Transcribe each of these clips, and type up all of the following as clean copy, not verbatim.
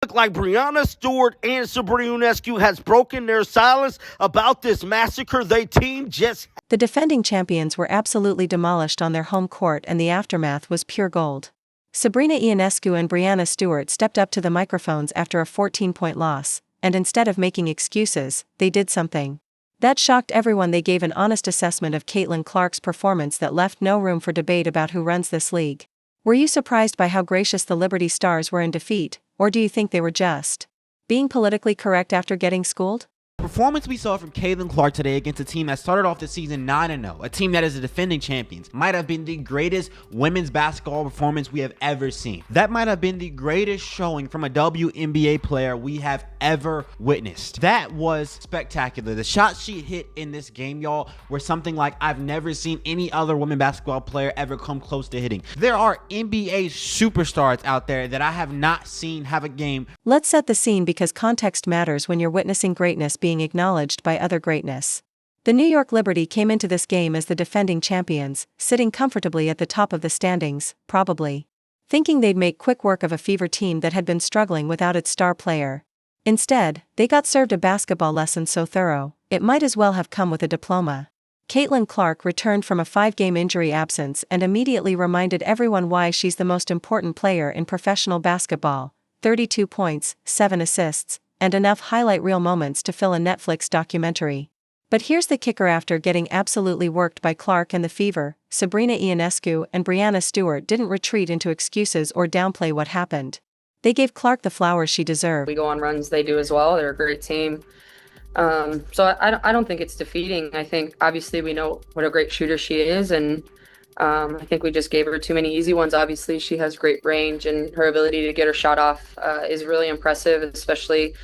Look like Breanna, Stewart, and Sabrina Ionescu has broken their silence about this massacre they team just had. The defending champions were absolutely demolished on their home court, and the aftermath was pure gold. Sabrina Ionescu and Breanna Stewart stepped up to the microphones after a 14-point loss, and instead of making excuses, they did something that shocked everyone. They gave an honest assessment of Caitlin Clark's performance that left no room for debate about who runs this league. Were you surprised by how gracious the Liberty Stars were in defeat, or do you think they were just being politically correct after getting schooled? Performance we saw from Caitlin Clark today against a team that started off the season 9-0, a team that is the defending champions, might have been the greatest women's basketball performance we have ever seen. That might have been the greatest showing from a WNBA player we have ever witnessed. That was spectacular. The shots she hit in this game, y'all, were something like I've never seen any other women basketball player ever come close to hitting. There are NBA superstars out there that I have not seen have a game. Let's set the scene, because context matters when you're witnessing greatness being acknowledged by other greatness. The New York Liberty came into this game as the defending champions, sitting comfortably at the top of the standings, probably thinking they'd make quick work of a fever team that had been struggling without its star player. Instead, they got served a basketball lesson so thorough, it might as well have come with a diploma. Caitlin Clark returned from a 5-game injury absence and immediately reminded everyone why she's the most important player in professional basketball. 32 points, 7 assists, and enough highlight reel moments to fill a Netflix documentary. But here's the kicker: after getting absolutely worked by Clark and the Fever, Sabrina Ionescu and Breanna Stewart didn't retreat into excuses or downplay what happened. They gave Clark the flowers she deserved. We go on runs, they do as well. They're a great team. So I don't think it's defeating. I think obviously we know what a great shooter she is, and I think we just gave her too many easy ones. Obviously, she has great range, and her ability to get her shot off is really impressive, especially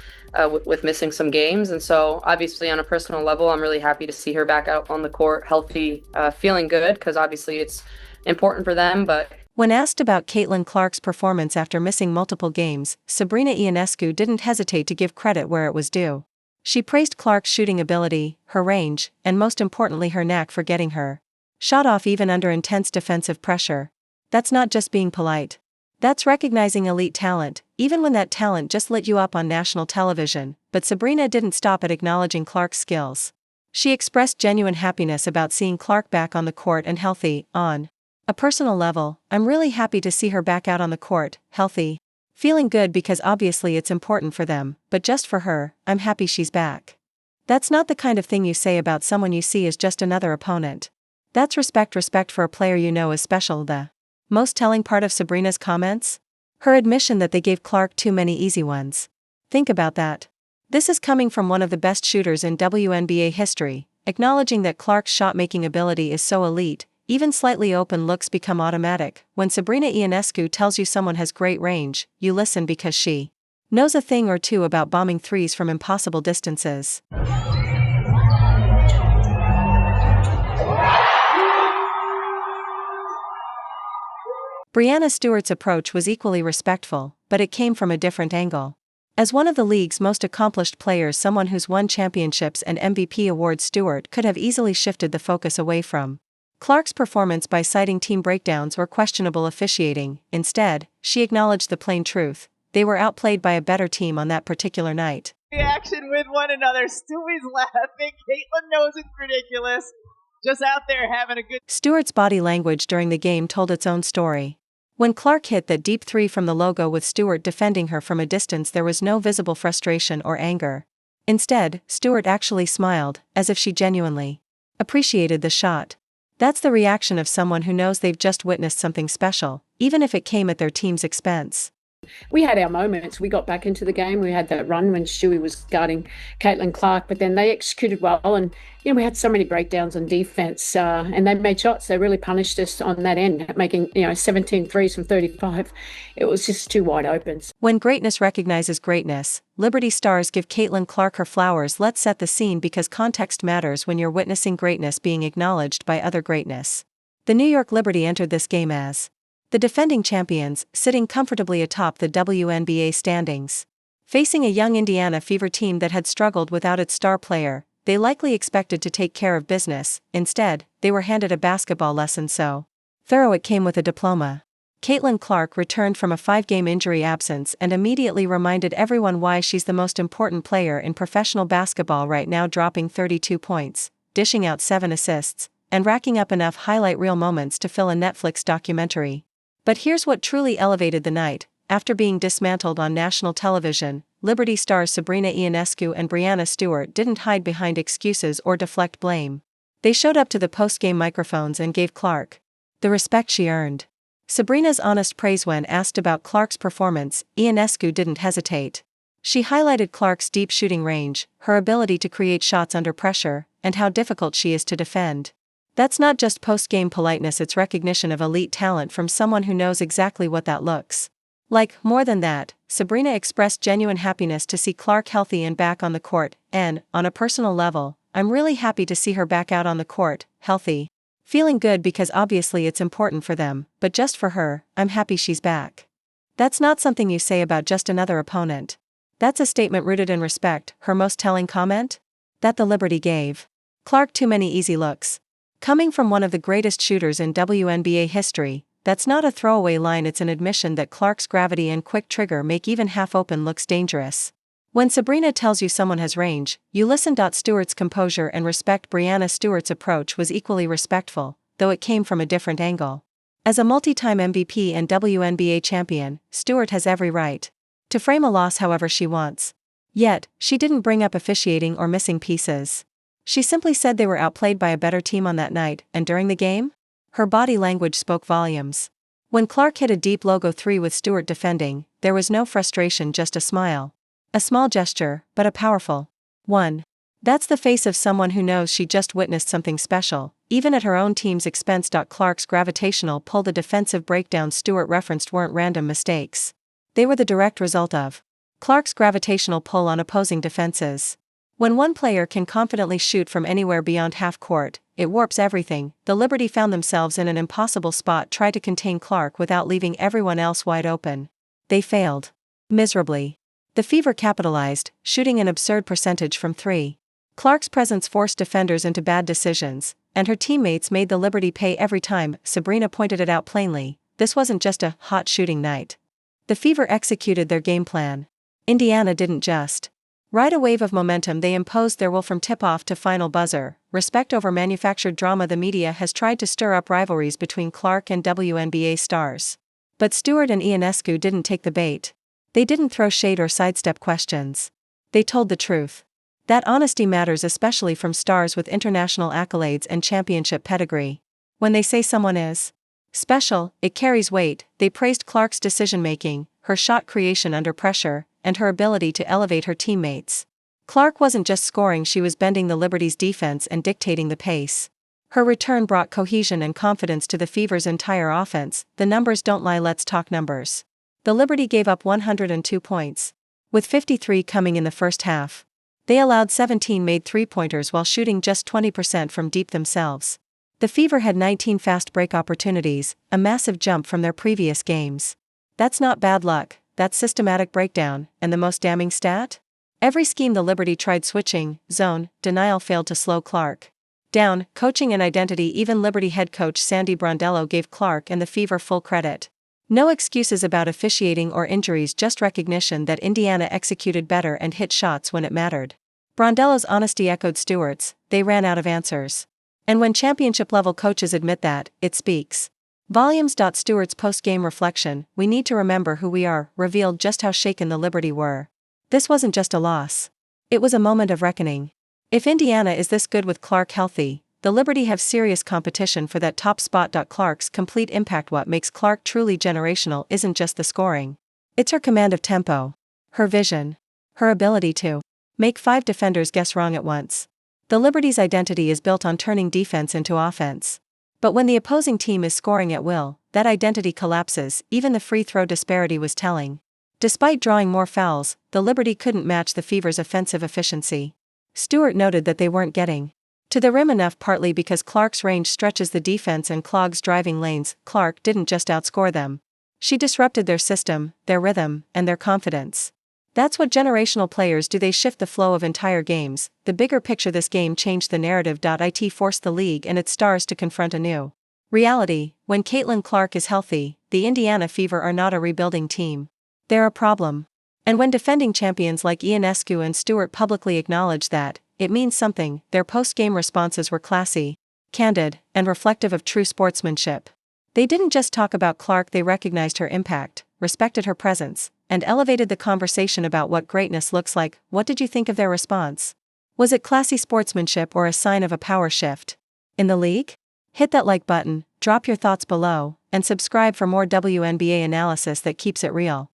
with missing some games. And so obviously on a personal level, I'm really happy to see her back out on the court, healthy, feeling good, because obviously it's important for them. But when asked about Caitlin Clark's performance after missing multiple games, Sabrina Ionescu didn't hesitate to give credit where it was due. She praised Clark's shooting ability, her range, and most importantly her knack for getting her shot off even under intense defensive pressure. That's not just being polite. That's recognizing elite talent, even when that talent just lit you up on national television. But Sabrina didn't stop at acknowledging Clark's skills. She expressed genuine happiness about seeing Clark back on the court and healthy. On a personal level, I'm really happy to see her back out on the court, healthy, feeling good, because obviously it's important for them, but just for her, I'm happy she's back. That's not the kind of thing you say about someone you see as just another opponent. That's respect for a player you know is special. The most telling part of Sabrina's comments? Her admission that they gave Clark too many easy ones. Think about that. This is coming from one of the best shooters in WNBA history, acknowledging that Clark's shot-making ability is so elite, even slightly open looks become automatic. When Sabrina Ionescu tells you someone has great range, you listen because she knows a thing or two about bombing threes from impossible distances. Breanna Stewart's approach was equally respectful, but it came from a different angle. As one of the league's most accomplished players, someone who's won championships and MVP awards, Stewart could have easily shifted the focus away from Clark's performance by citing team breakdowns or questionable officiating. Instead, she acknowledged the plain truth: they were outplayed by a better team on that particular night. Reaction with one another. Stewie's laughing. Caitlin knows it's ridiculous. Just out there having a good. Stewart's body language during the game told its own story. When Clark hit that deep three from the logo with Stewart defending her from a distance, there was no visible frustration or anger. Instead, Stewart actually smiled, as if she genuinely appreciated the shot. That's the reaction of someone who knows they've just witnessed something special, even if it came at their team's expense. We had our moments. We got back into the game. We had that run when Stewie was guarding Caitlin Clark, but then they executed well. And, we had so many breakdowns on defense, and they made shots. They really punished us on that end, making, 17 threes from 35. It was just too wide open. When greatness recognizes greatness, Liberty Stars give Caitlin Clark her flowers. Let's set the scene, because context matters when you're witnessing greatness being acknowledged by other greatness. The New York Liberty entered this game as the defending champions, sitting comfortably atop the WNBA standings. Facing a young Indiana Fever team that had struggled without its star player, they likely expected to take care of business. Instead, they were handed a basketball lesson so thorough it came with a diploma. Caitlin Clark returned from a 5-game injury absence and immediately reminded everyone why she's the most important player in professional basketball right now, dropping 32 points, dishing out 7 assists, and racking up enough highlight reel moments to fill a Netflix documentary. But here's what truly elevated the night. After being dismantled on national television, Liberty stars Sabrina Ionescu and Breanna Stewart didn't hide behind excuses or deflect blame. They showed up to the post-game microphones and gave Clark the respect she earned. Sabrina's honest praise when asked about Clark's performance. Ionescu didn't hesitate. She highlighted Clark's deep shooting range, her ability to create shots under pressure, and how difficult she is to defend. That's not just post-game politeness, it's recognition of elite talent from someone who knows exactly what that looks like. More than that, Sabrina expressed genuine happiness to see Clark healthy and back on the court, and, on a personal level, I'm really happy to see her back out on the court, healthy. Feeling good because obviously it's important for them, but just for her, I'm happy she's back. That's not something you say about just another opponent. That's a statement rooted in respect. Her most telling comment? That the Liberty gave Clark too many easy looks. Coming from one of the greatest shooters in WNBA history, that's not a throwaway line, it's an admission that Clark's gravity and quick trigger make even half-open looks dangerous. When Sabrina tells you someone has range, you listen. Stewart's composure and respect. Breanna Stewart's approach was equally respectful, though it came from a different angle. As a multi-time MVP and WNBA champion, Stewart has every right to frame a loss however she wants. Yet, she didn't bring up officiating or missing pieces. She simply said they were outplayed by a better team on that night, and during the game, her body language spoke volumes. When Clark hit a deep logo 3 with Stewart defending, there was no frustration, just a smile. A small gesture, but a powerful one. That's the face of someone who knows she just witnessed something special, even at her own team's expense. Clark's gravitational pull, the defensive breakdowns Stewart referenced, weren't random mistakes. They were the direct result of Clark's gravitational pull on opposing defenses. When one player can confidently shoot from anywhere beyond half court, it warps everything. The Liberty found themselves in an impossible spot: try to contain Clark without leaving everyone else wide open. They failed miserably. The Fever capitalized, shooting an absurd percentage from 3. Clark's presence forced defenders into bad decisions, and her teammates made the Liberty pay every time. Sabrina pointed it out plainly: this wasn't just a hot shooting night. The Fever executed their game plan. Indiana didn't just ride a wave of momentum, they imposed their will from tip-off to final buzzer. Respect over manufactured drama. The media has tried to stir up rivalries between Clark and WNBA stars. But Stewart and Ionescu didn't take the bait. They didn't throw shade or sidestep questions. They told the truth. That honesty matters, especially from stars with international accolades and championship pedigree. When they say someone is special, it carries weight. They praised Clark's decision-making, her shot creation under pressure, and her ability to elevate her teammates. Clark wasn't just scoring, she was bending the Liberty's defense and dictating the pace. Her return brought cohesion and confidence to the Fever's entire offense. The numbers don't lie, let's talk numbers. The Liberty gave up 102 points, with 53 coming in the first half. They allowed 17 made three-pointers while shooting just 20% from deep themselves. The Fever had 19 fast break opportunities, a massive jump from their previous games. That's not bad luck, that's systematic breakdown, and the most damning stat? Every scheme the Liberty tried, switching, zone, denial, failed to slow Clark down. Coaching and identity. Even Liberty head coach Sandy Brondello gave Clark and the Fever full credit. No excuses about officiating or injuries, just recognition that Indiana executed better and hit shots when it mattered. Brondello's honesty echoed Stewart's. They ran out of answers. And when championship-level coaches admit that, it speaks volumes. Stewart's post-game reflection: we need to remember who we are, revealed just how shaken the Liberty were. This wasn't just a loss. It was a moment of reckoning. If Indiana is this good with Clark healthy, the Liberty have serious competition for that top spot. Clark's complete impact. What makes Clark truly generational isn't just the scoring. It's her command of tempo, her vision, her ability to make 5 defenders guess wrong at once. The Liberty's identity is built on turning defense into offense. But when the opposing team is scoring at will, that identity collapses. Even the free throw disparity was telling. Despite drawing more fouls, the Liberty couldn't match the Fever's offensive efficiency. Stewart noted that they weren't getting to the rim enough, partly because Clark's range stretches the defense and clogs driving lanes. Clark didn't just outscore them. She disrupted their system, their rhythm, and their confidence. That's what generational players do, they shift the flow of entire games. The bigger picture: this game changed the narrative. It forced the league and its stars to confront a new Reality: when Caitlin Clark is healthy, the Indiana Fever are not a rebuilding team. They're a problem. And when defending champions like Ionescu and Stewart publicly acknowledge that, it means something. Their post-game responses were classy, candid, and reflective of true sportsmanship. They didn't just talk about Clark, they recognized her impact, respected her presence, and elevated the conversation about what greatness looks like. What did you think of their response? Was it classy sportsmanship or a sign of a power shift in the league? Hit that like button, drop your thoughts below, and subscribe for more WNBA analysis that keeps it real.